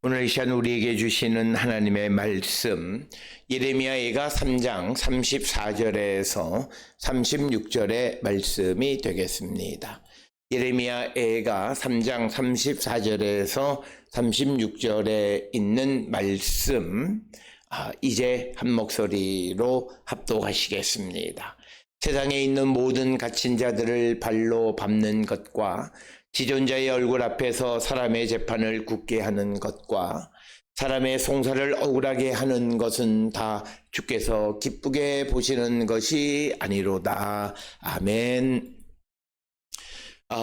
오늘 이 시간 우리에게 주시는 하나님의 말씀, 예레미야가 3장 34절에서 36절의 말씀이 되겠습니다. 예레미야가 3장 34절에서 36절에 있는 말씀, 이제 한 목소리로 합독하시겠습니다. 세상에 있는 모든 갇힌 자들을 발로 밟는 것과 지존자의 얼굴 앞에서 사람의 재판을 굳게 하는 것과 사람의 송사를 억울하게 하는 것은 다 주께서 기쁘게 보시는 것이 아니로다. 아멘.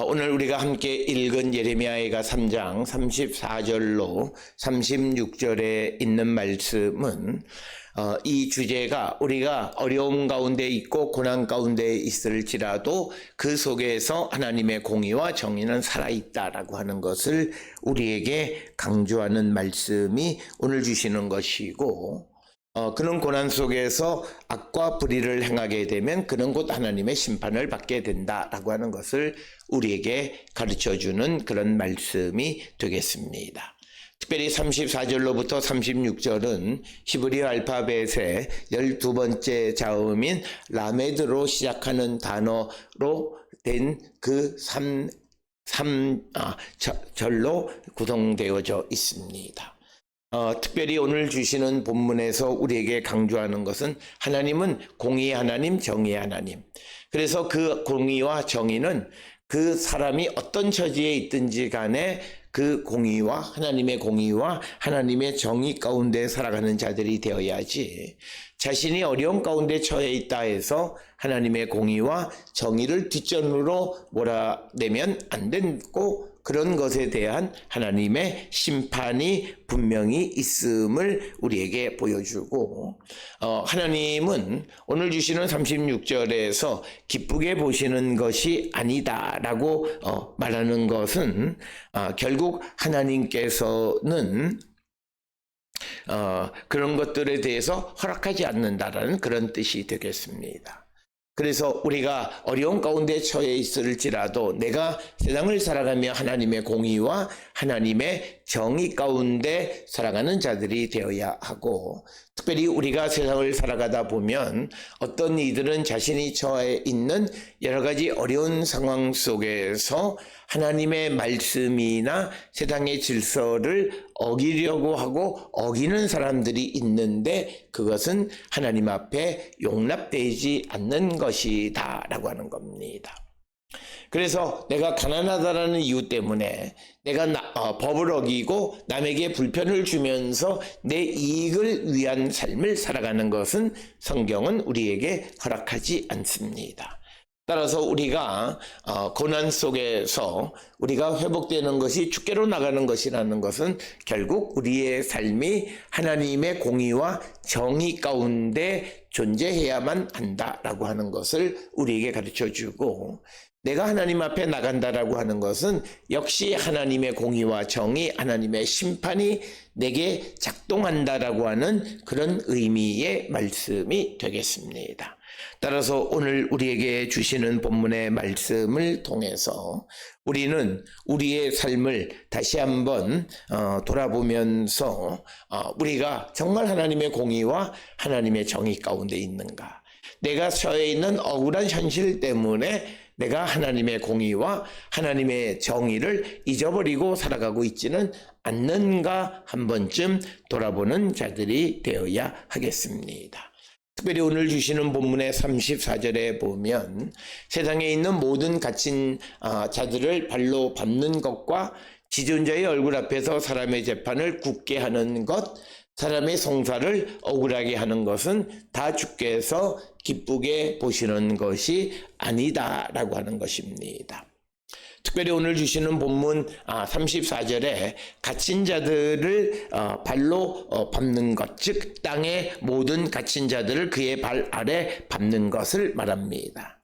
오늘 우리가 함께 읽은 예레미야가 3장 34절로 36절에 있는 말씀은 이 주제가 우리가 어려움 가운데 있고 고난 가운데 있을지라도 그 속에서 하나님의 공의와 정의는 살아있다라고 하는 것을 우리에게 강조하는 말씀이 오늘 주시는 것이고, 그런 고난 속에서 악과 불의를 행하게 되면 그는 곧 하나님의 심판을 받게 된다라고 하는 것을 우리에게 가르쳐주는 그런 말씀이 되겠습니다. 특별히 34절로부터 36절은 히브리 알파벳의 12번째 자음인 라메드로 시작하는 단어로 된 그 3절로 구성되어져 있습니다. 특별히 오늘 주시는 본문에서 우리에게 강조하는 것은 하나님은 공의의 하나님, 정의의 하나님. 그래서 그 공의와 정의는 그 사람이 어떤 처지에 있든지 간에 그 공의와 하나님의 공의와 하나님의 정의 가운데 살아가는 자들이 되어야지, 자신이 어려운 가운데 처해 있다 해서 하나님의 공의와 정의를 뒷전으로 몰아내면 안 되고, 그런 것에 대한 하나님의 심판이 분명히 있음을 우리에게 보여주고, 하나님은 오늘 주시는 36절에서 기쁘게 보시는 것이 아니다라고 말하는 것은 결국 하나님께서는 그런 것들에 대해서 허락하지 않는다라는 그런 뜻이 되겠습니다. 그래서 우리가 어려운 가운데 처해 있을지라도 내가 세상을 살아가며 하나님의 공의와 하나님의 정의 가운데 살아가는 자들이 되어야 하고, 특별히 우리가 세상을 살아가다 보면 어떤 이들은 자신이 처해 있는 여러 가지 어려운 상황 속에서 하나님의 말씀이나 세상의 질서를 어기려고 하고 어기는 사람들이 있는데, 그것은 하나님 앞에 용납되지 않는 것이다 라고 하는 겁니다. 그래서 내가 가난하다라는 이유 때문에 내가 법을 어기고 남에게 불편을 주면서 내 이익을 위한 삶을 살아가는 것은 성경은 우리에게 허락하지 않습니다. 따라서 우리가 고난 속에서 우리가 회복되는 것이 주께로 나가는 것이라는 것은 결국 우리의 삶이 하나님의 공의와 정의 가운데 존재해야만 한다라고 하는 것을 우리에게 가르쳐주고, 내가 하나님 앞에 나간다라고 하는 것은 역시 하나님의 공의와 정의, 하나님의 심판이 내게 작동한다라고 하는 그런 의미의 말씀이 되겠습니다. 따라서 오늘 우리에게 주시는 본문의 말씀을 통해서 우리는 우리의 삶을 다시 한번 돌아보면서 우리가 정말 하나님의 공의와 하나님의 정의 가운데 있는가, 내가 처해 있는 억울한 현실 때문에 내가 하나님의 공의와 하나님의 정의를 잊어버리고 살아가고 있지는 않는가 한 번쯤 돌아보는 자들이 되어야 하겠습니다. 특별히 오늘 주시는 본문의 34절에 보면 세상에 있는 모든 갇힌 자들을 발로 밟는 것과 지존자의 얼굴 앞에서 사람의 재판을 굳게 하는 것, 사람의 송사를 억울하게 하는 것은 다 주께서 기쁘게 보시는 것이 아니다라고 하는 것입니다. 특별히 오늘 주시는 본문 34절에 갇힌 자들을 발로 밟는 것, 즉 땅의 모든 갇힌 자들을 그의 발 아래 밟는 것을 말합니다.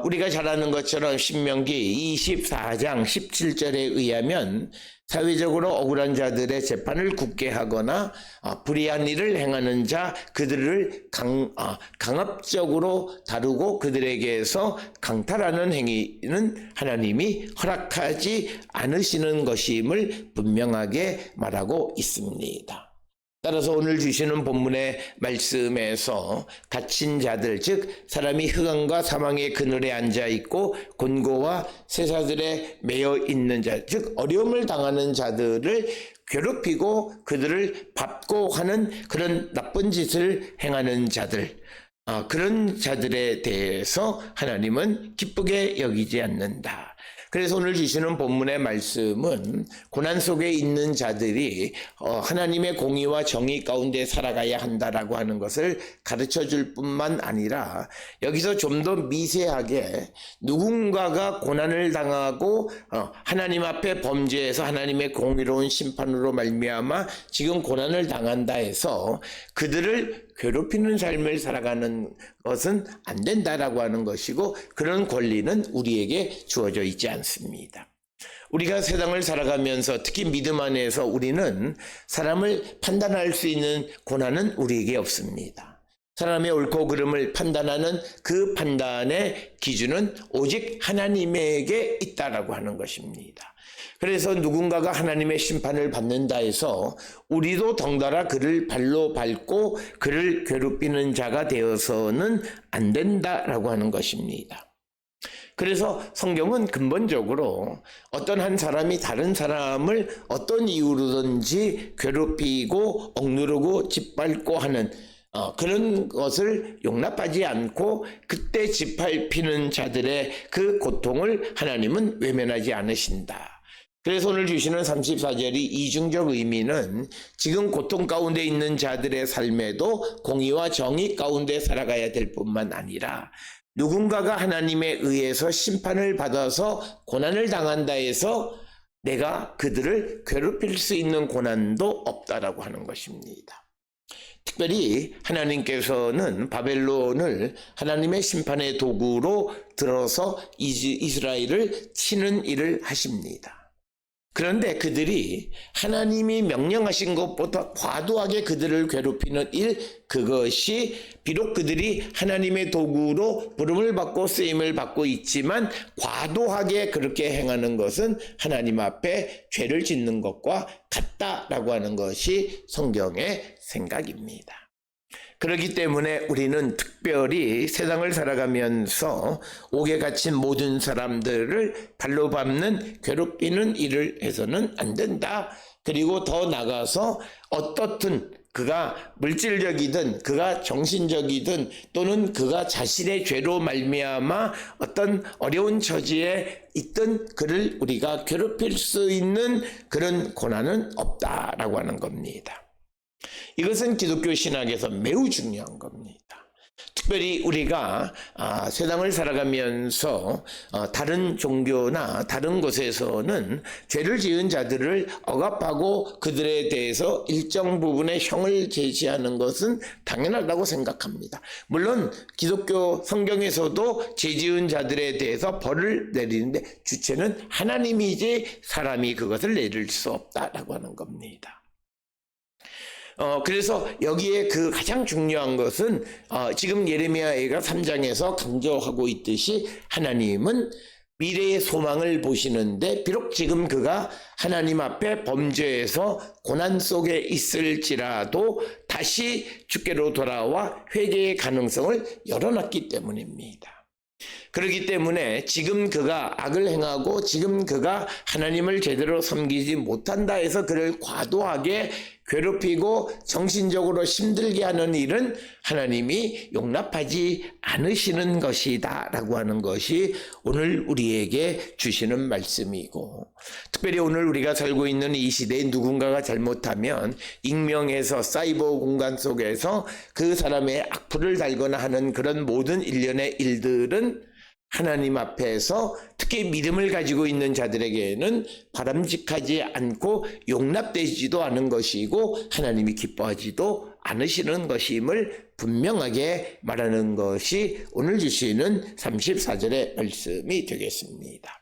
우리가 잘 아는 것처럼 신명기 24장 17절에 의하면 사회적으로 억울한 자들의 재판을 굳게 하거나 불의한 일을 행하는 자 그들을 강압적으로 다루고 그들에게서 강탈하는 행위는 하나님이 허락하지 않으시는 것임을 분명하게 말하고 있습니다. 따라서 오늘 주시는 본문의 말씀에서 갇힌 자들, 즉 사람이 흑암과 사망의 그늘에 앉아 있고 곤고와 쇠사슬에 매여 있는 자, 즉 어려움을 당하는 자들을 괴롭히고 그들을 밟고 하는 그런 나쁜 짓을 행하는 자들, 그런 자들에 대해서 하나님은 기쁘게 여기지 않는다. 그래서 오늘 주시는 본문의 말씀은 고난 속에 있는 자들이 하나님의 공의와 정의 가운데 살아가야 한다라고 하는 것을 가르쳐 줄 뿐만 아니라 여기서 좀 더 미세하게 누군가가 고난을 당하고 하나님 앞에 범죄해서 하나님의 공의로운 심판으로 말미암아 지금 고난을 당한다 해서 그들을 괴롭히는 삶을 살아가는 것은 안 된다라고 하는 것이고 그런 권리는 우리에게 주어져 있지 않습니다. 우리가 세상을 살아가면서 특히 믿음 안에서 우리는 사람을 판단할 수 있는 권한은 우리에게 없습니다. 사람의 옳고 그름을 판단하는 그 판단의 기준은 오직 하나님에게 있다라고 하는 것입니다. 그래서 누군가가 하나님의 심판을 받는다 해서 우리도 덩달아 그를 발로 밟고 그를 괴롭히는 자가 되어서는 안 된다라고 하는 것입니다. 그래서 성경은 근본적으로 어떤 한 사람이 다른 사람을 어떤 이유로든지 괴롭히고 억누르고 짓밟고 하는 그런 것을 용납하지 않고 그때 짓밟히는 자들의 그 고통을 하나님은 외면하지 않으신다. 그래서 오늘 주시는 34절이 이중적 의미는 지금 고통 가운데 있는 자들의 삶에도 공의와 정의 가운데 살아가야 될 뿐만 아니라 누군가가 하나님에 의해서 심판을 받아서 고난을 당한다 해서 내가 그들을 괴롭힐 수 있는 고난도 없다라고 하는 것입니다. 특별히 하나님께서는 바벨론을 하나님의 심판의 도구로 들어서 이스라엘을 치는 일을 하십니다. 그런데 그들이 하나님이 명령하신 것보다 과도하게 그들을 괴롭히는 일, 그것이 비록 그들이 하나님의 도구로 부름을 받고 쓰임을 받고 있지만 과도하게 그렇게 행하는 것은 하나님 앞에 죄를 짓는 것과 같다라고 하는 것이 성경의 생각입니다. 그렇기 때문에 우리는 특별히 세상을 살아가면서 옥에 갇힌 모든 사람들을 발로 밟는 괴롭히는 일을 해서는 안 된다. 그리고 더 나가서 어떻든 그가 물질적이든 그가 정신적이든 또는 그가 자신의 죄로 말미암아 어떤 어려운 처지에 있든 그를 우리가 괴롭힐 수 있는 그런 고난은 없다라고 하는 겁니다. 이것은 기독교 신학에서 매우 중요한 겁니다. 특별히 우리가 세상을 살아가면서 다른 종교나 다른 곳에서는 죄를 지은 자들을 억압하고 그들에 대해서 일정 부분의 형을 제시하는 것은 당연하다고 생각합니다. 물론 기독교 성경에서도 죄 지은 자들에 대해서 벌을 내리는데 주체는 하나님이지 사람이 그것을 내릴 수 없다라고 하는 겁니다. 그래서 여기에 그 가장 중요한 것은 지금 예레미야가 3장에서 강조하고 있듯이 하나님은 미래의 소망을 보시는데 비록 지금 그가 하나님 앞에 범죄해서 고난 속에 있을지라도 다시 주께로 돌아와 회개의 가능성을 열어놨기 때문입니다. 그렇기 때문에 지금 그가 악을 행하고 지금 그가 하나님을 제대로 섬기지 못한다 해서 그를 과도하게 괴롭히고 정신적으로 힘들게 하는 일은 하나님이 용납하지 않으시는 것이다 라고 하는 것이 오늘 우리에게 주시는 말씀이고, 특별히 오늘 우리가 살고 있는 이 시대에 누군가가 잘못하면 익명에서 사이버 공간 속에서 그 사람의 악플을 달거나 하는 그런 모든 일련의 일들은 하나님 앞에서 특히 믿음을 가지고 있는 자들에게는 바람직하지 않고 용납되지도 않은 것이고 하나님이 기뻐하지도 않으시는 것임을 분명하게 말하는 것이 오늘 주시는 34절의 말씀이 되겠습니다.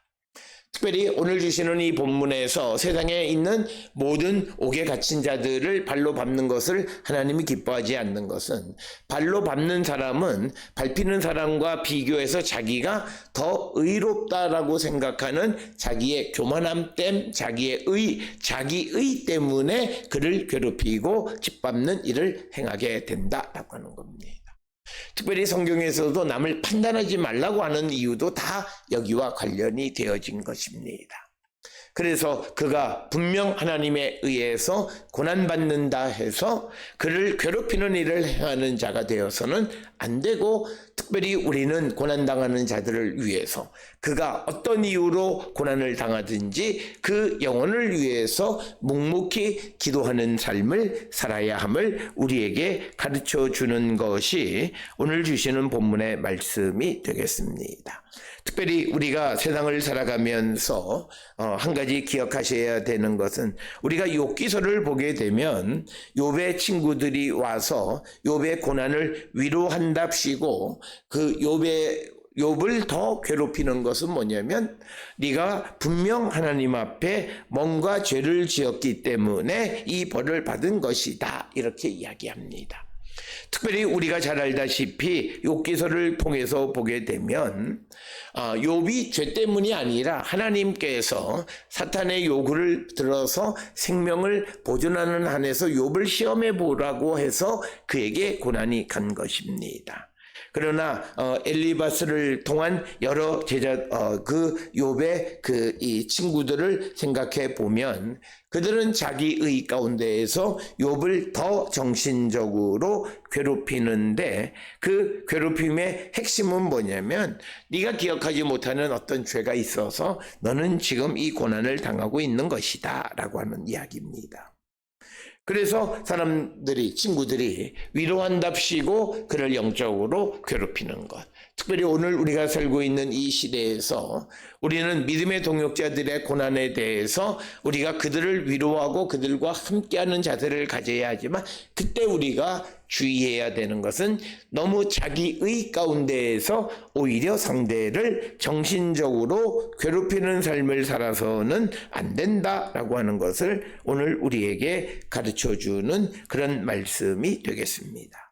특별히 오늘 주시는 이 본문에서 세상에 있는 모든 옥에 갇힌 자들을 발로 밟는 것을 하나님이 기뻐하지 않는 것은, 발로 밟는 사람은 밟히는 사람과 비교해서 자기가 더 의롭다라고 생각하는 자기의 교만함 땜, 자기의 때문에 그를 괴롭히고 짓밟는 일을 행하게 된다라고 하는 겁니다. 특별히 성경에서도 남을 판단하지 말라고 하는 이유도 다 여기와 관련이 되어진 것입니다. 그래서 그가 분명 하나님에 의해서 고난받는다 해서 그를 괴롭히는 일을 행하는 자가 되어서는 안 되고, 특별히 우리는 고난당하는 자들을 위해서 그가 어떤 이유로 고난을 당하든지 그 영혼을 위해서 묵묵히 기도하는 삶을 살아야 함을 우리에게 가르쳐 주는 것이 오늘 주시는 본문의 말씀이 되겠습니다. 특별히 우리가 세상을 살아가면서 한 가지 기억하셔야 되는 것은, 우리가 욥기서를 보게 되면 욥의 친구들이 와서 욥의 고난을 위로한답시고 그 욥을 더 괴롭히는 것은 뭐냐면, 네가 분명 하나님 앞에 뭔가 죄를 지었기 때문에 이 벌을 받은 것이다, 이렇게 이야기합니다. 특별히 우리가 잘 알다시피 욥기서를 통해서 보게 되면 욥이 죄 때문이 아니라 하나님께서 사탄의 요구를 들어서 생명을 보존하는 한에서 욥을 시험해 보라고 해서 그에게 고난이 간 것입니다. 그러나 엘리바스를 통한 여러 제자 그 욥의 이 친구들을 생각해 보면 그들은 자기의 가운데에서 욥을 더 정신적으로 괴롭히는데, 그 괴롭힘의 핵심은 뭐냐면, 네가 기억하지 못하는 어떤 죄가 있어서 너는 지금 이 고난을 당하고 있는 것이다 라고 하는 이야기입니다. 그래서 친구들이 위로한답시고 그를 영적으로 괴롭히는 것. 특별히 오늘 우리가 살고 있는 이 시대에서 우리는 믿음의 동역자들의 고난에 대해서 우리가 그들을 위로하고 그들과 함께하는 자세를 가져야 하지만, 그때 우리가 주의해야 되는 것은 너무 자기의 가운데에서 오히려 상대를 정신적으로 괴롭히는 삶을 살아서는 안 된다라고 하는 것을 오늘 우리에게 가르쳐주는 그런 말씀이 되겠습니다.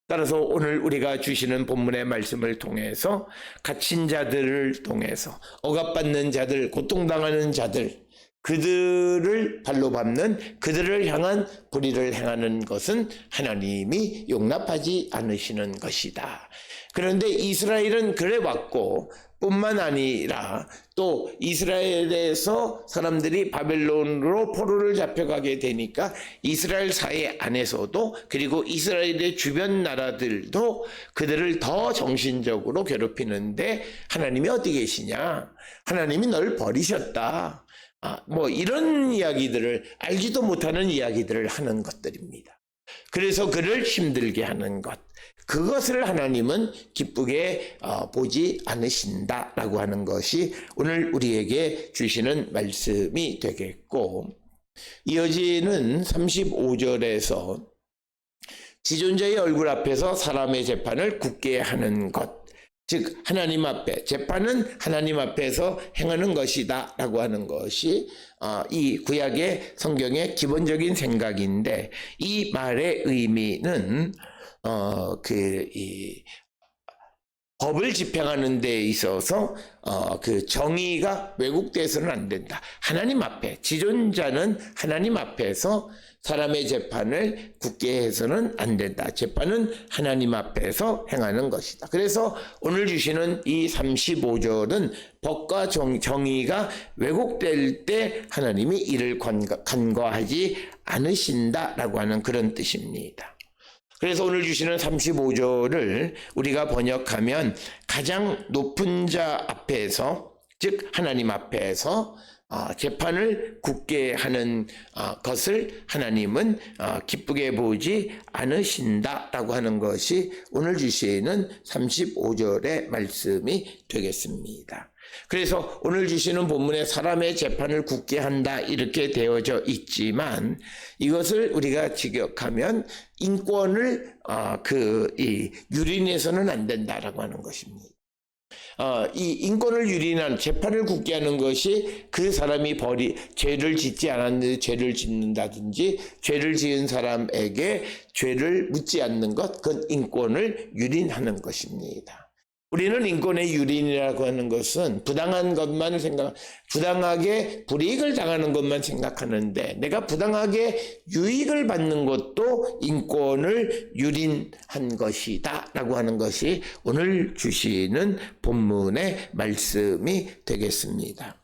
따라서 오늘 우리가 주시는 본문의 말씀을 통해서 갇힌 자들을 통해서 억압받는 자들, 고통당하는 자들, 그들을 발로 밟는, 그들을 향한 불의를 행하는 것은 하나님이 용납하지 않으시는 것이다. 그런데 이스라엘은 그래 왔고, 뿐만 아니라 또 이스라엘에서 사람들이 바벨론으로 포로를 잡혀가게 되니까 이스라엘 사회 안에서도, 그리고 이스라엘의 주변 나라들도 그들을 더 정신적으로 괴롭히는데, 하나님이 어디 계시냐? 하나님이 널 버리셨다. 이런 이야기들을, 알지도 못하는 이야기들을 하는 것들입니다. 그래서 그를 힘들게 하는 것, 그것을 하나님은 기쁘게 보지 않으신다라고 하는 것이 오늘 우리에게 주시는 말씀이 되겠고, 이어지는 35절에서 지존자의 얼굴 앞에서 사람의 재판을 굳게 하는 것, 즉 하나님 앞에, 재판은 하나님 앞에서 행하는 것이다 라고 하는 것이 이 구약의 성경의 기본적인 생각인데, 이 말의 의미는 법을 집행하는 데 있어서 그 정의가 왜곡돼서는 안 된다. 하나님 앞에, 지존자는 하나님 앞에서 사람의 재판을 굳게 해서는 안 된다. 재판은 하나님 앞에서 행하는 것이다. 그래서 오늘 주시는 이 35절은 법과 정의가 왜곡될 때 하나님이 이를 간과하지 않으신다라고 하는 그런 뜻입니다. 그래서 오늘 주시는 35절을 우리가 번역하면 가장 높은 자 앞에서, 즉 하나님 앞에서 재판을 굳게 하는 것을 하나님은 기쁘게 보지 않으신다라고 하는 것이 오늘 주시는 35절의 말씀이 되겠습니다. 그래서 오늘 주시는 본문에 사람의 재판을 굳게 한다 이렇게 되어져 있지만 이것을 우리가 직역하면 인권을 유린해서는 안 된다라고 하는 것입니다. 이 인권을 유린한 재판을 굳게 하는 것이 그 사람이 죄를 짓지 않았는데 죄를 짓는다든지 죄를 지은 사람에게 죄를 묻지 않는 것, 그건 인권을 유린하는 것입니다. 우리는 인권의 유린이라고 하는 것은 부당한 것만 부당하게 불이익을 당하는 것만 생각하는데 내가 부당하게 유익을 받는 것도 인권을 유린한 것이다 라고 하는 것이 오늘 주시는 본문의 말씀이 되겠습니다.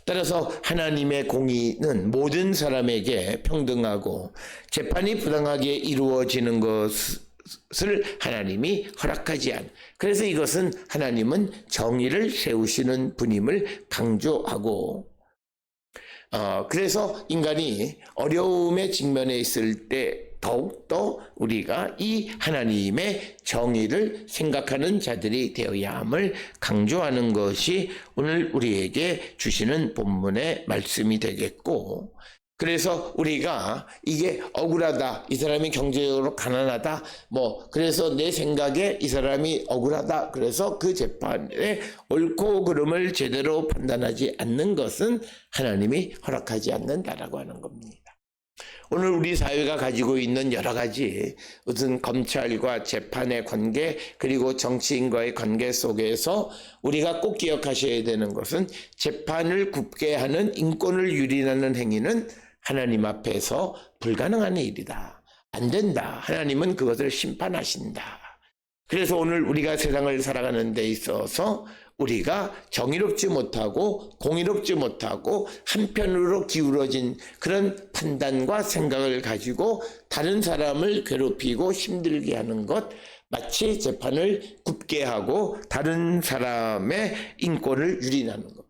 따라서 하나님의 공의는 모든 사람에게 평등하고 재판이 부당하게 이루어지는 것을 하나님이 허락하지 않. 그래서 이것은 하나님은 정의를 세우시는 분임을 강조하고 그래서 인간이 어려움에 직면해 있을 때 더욱더 우리가 이 하나님의 정의를 생각하는 자들이 되어야 함을 강조하는 것이 오늘 우리에게 주시는 본문의 말씀이 되겠고 그래서 우리가 이게 억울하다, 이 사람이 경제적으로 가난하다, 그래서 내 생각에 이 사람이 억울하다, 그래서 그 재판의 옳고 그름을 제대로 판단하지 않는 것은 하나님이 허락하지 않는다라고 하는 겁니다. 오늘 우리 사회가 가지고 있는 여러 가지 무슨 검찰과 재판의 관계 그리고 정치인과의 관계 속에서 우리가 꼭 기억하셔야 되는 것은 재판을 굽게 하는 인권을 유린하는 행위는 하나님 앞에서 불가능한 일이다. 안 된다. 하나님은 그것을 심판하신다. 그래서 오늘 우리가 세상을 살아가는 데 있어서 우리가 정의롭지 못하고 공의롭지 못하고 한편으로 기울어진 그런 판단과 생각을 가지고 다른 사람을 괴롭히고 힘들게 하는 것, 마치 재판을 굽게 하고 다른 사람의 인권을 유린하는 것.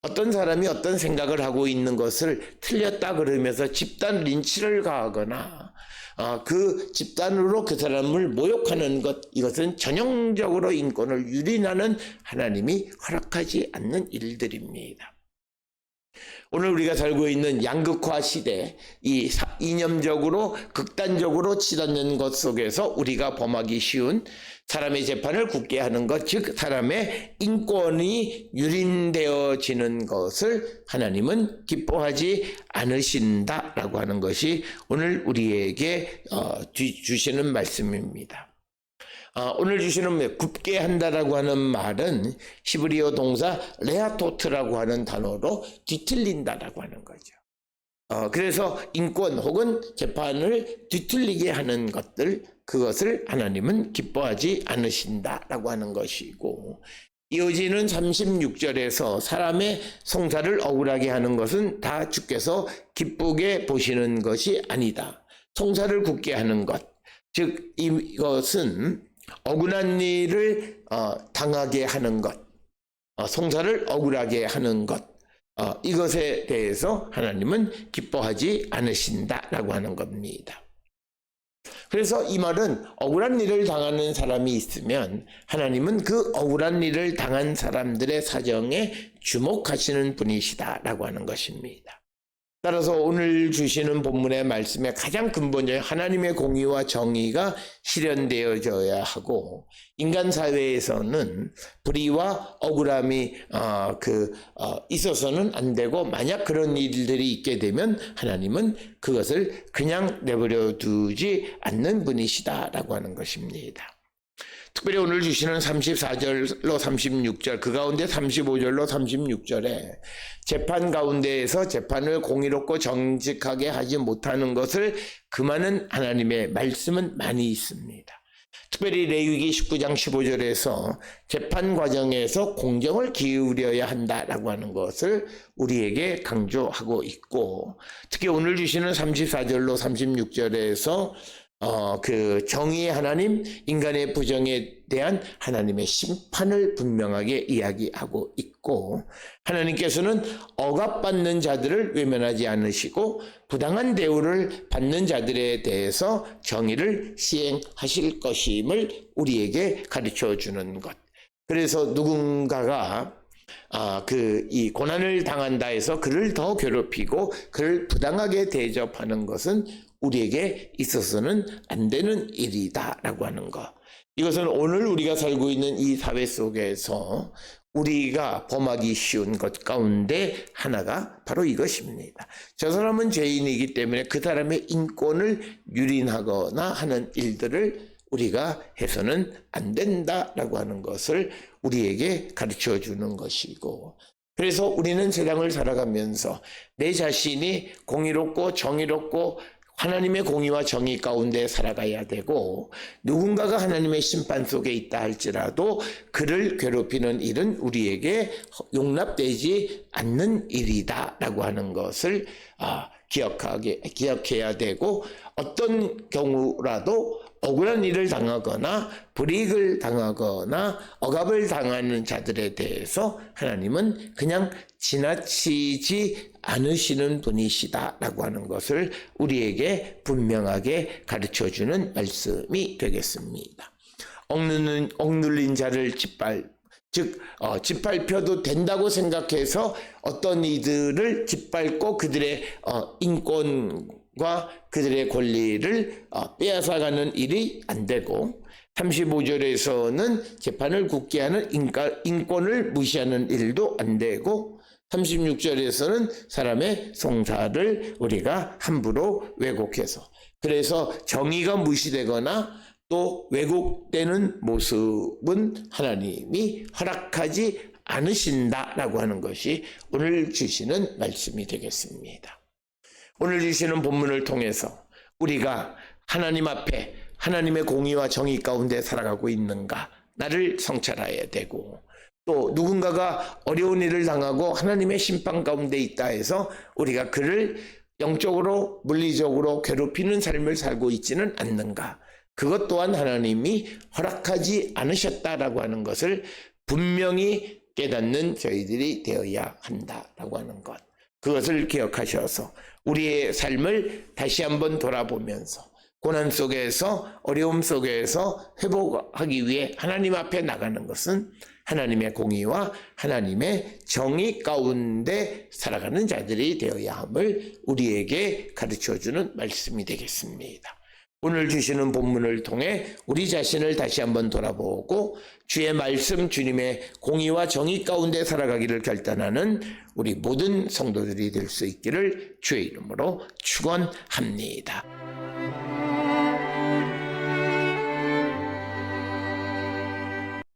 어떤 사람이 어떤 생각을 하고 있는 것을 틀렸다 그러면서 집단 린치를 가하거나 그 집단으로 그 사람을 모욕하는 것, 이것은 전형적으로 인권을 유린하는 하나님이 허락하지 않는 일들입니다. 오늘 우리가 살고 있는 양극화 시대, 이 이념적으로 극단적으로 치닫는 것 속에서 우리가 범하기 쉬운 사람의 재판을 굳게 하는 것, 즉 사람의 인권이 유린되어지는 것을 하나님은 기뻐하지 않으신다라고 하는 것이 오늘 우리에게 주시는 말씀입니다. 오늘 주시는 굽게 한다라고 하는 말은 히브리어 동사 레아토트라고 하는 단어로 뒤틀린다라고 하는 거죠. 그래서 인권 혹은 재판을 뒤틀리게 하는 것들, 그것을 하나님은 기뻐하지 않으신다라고 하는 것이고, 이어지는 36절에서 사람의 송사를 억울하게 하는 것은 다 주께서 기쁘게 보시는 것이 아니다. 송사를 굳게 하는 것, 즉 이것은 억울한 일을 당하게 하는 것, 송사를 억울하게 하는 것, 이것에 대해서 하나님은 기뻐하지 않으신다라고 하는 겁니다. 그래서 이 말은 억울한 일을 당하는 사람이 있으면 하나님은 그 억울한 일을 당한 사람들의 사정에 주목하시는 분이시다라고 하는 것입니다. 따라서 오늘 주시는 본문의 말씀의 가장 근본적인 하나님의 공의와 정의가 실현되어져야 하고, 인간 사회에서는 불의와 억울함이 있어서는 안 되고, 만약 그런 일들이 있게 되면 하나님은 그것을 그냥 내버려 두지 않는 분이시다라고 하는 것입니다. 특별히 오늘 주시는 34절로 36절, 그 가운데 35절로 36절에 재판 가운데에서 재판을 공의롭고 정직하게 하지 못하는 것을 금하는 하나님의 말씀은 많이 있습니다. 특별히 레위기 19장 15절에서 재판 과정에서 공정을 기울여야 한다라고 하는 것을 우리에게 강조하고 있고, 특히 오늘 주시는 34절로 36절에서 그 정의의 하나님, 인간의 부정에 대한 하나님의 심판을 분명하게 이야기하고 있고, 하나님께서는 억압받는 자들을 외면하지 않으시고 부당한 대우를 받는 자들에 대해서 정의를 시행하실 것임을 우리에게 가르쳐 주는 것. 그래서 누군가가 이 고난을 당한다 해서 그를 더 괴롭히고 그를 부당하게 대접하는 것은 우리에게 있어서는 안 되는 일이다라고 하는 것. 이것은 오늘 우리가 살고 있는 이 사회 속에서 우리가 범하기 쉬운 것 가운데 하나가 바로 이것입니다. 저 사람은 죄인이기 때문에 그 사람의 인권을 유린하거나 하는 일들을 우리가 해서는 안 된다라고 하는 것을 우리에게 가르쳐 주는 것이고, 그래서 우리는 세상을 살아가면서 내 자신이 공의롭고 정의롭고 하나님의 공의와 정의 가운데 살아가야 되고, 누군가가 하나님의 심판 속에 있다 할지라도 그를 괴롭히는 일은 우리에게 용납되지 않는 일이다라고 하는 것을 기억해야 되고, 어떤 경우라도 억울한 일을 당하거나 불이익을 당하거나 억압을 당하는 자들에 대해서 하나님은 그냥 지나치지 않으시는 분이시다라고 하는 것을 우리에게 분명하게 가르쳐주는 말씀이 되겠습니다. 억눌린 자를 짓밟혀도 된다고 생각해서 어떤 이들을 짓밟고 그들의 인권과 그들의 권리를 빼앗아가는 일이 안 되고, 35절에서는 재판을 굳게 하는 인권을 무시하는 일도 안 되고, 36절에서는 사람의 송사를 우리가 함부로 왜곡해서, 그래서 정의가 무시되거나 또 왜곡되는 모습은 하나님이 허락하지 않으신다라고 하는 것이 오늘 주시는 말씀이 되겠습니다. 오늘 주시는 본문을 통해서 우리가 하나님 앞에 하나님의 공의와 정의 가운데 살아가고 있는가, 나를 성찰해야 되고, 또 누군가가 어려운 일을 당하고 하나님의 심판 가운데 있다 해서 우리가 그를 영적으로 물리적으로 괴롭히는 삶을 살고 있지는 않는가, 그것 또한 하나님이 허락하지 않으셨다라고 하는 것을 분명히 깨닫는 저희들이 되어야 한다라고 하는 것, 그것을 기억하셔서 우리의 삶을 다시 한번 돌아보면서 고난 속에서 어려움 속에서 회복하기 위해 하나님 앞에 나가는 것은 하나님의 공의와 하나님의 정의 가운데 살아가는 자들이 되어야 함을 우리에게 가르쳐주는 말씀이 되겠습니다. 오늘 주시는 본문을 통해 우리 자신을 다시 한번 돌아보고 주의 말씀, 주님의 공의와 정의 가운데 살아가기를 결단하는 우리 모든 성도들이 될 수 있기를 주의 이름으로 축원합니다.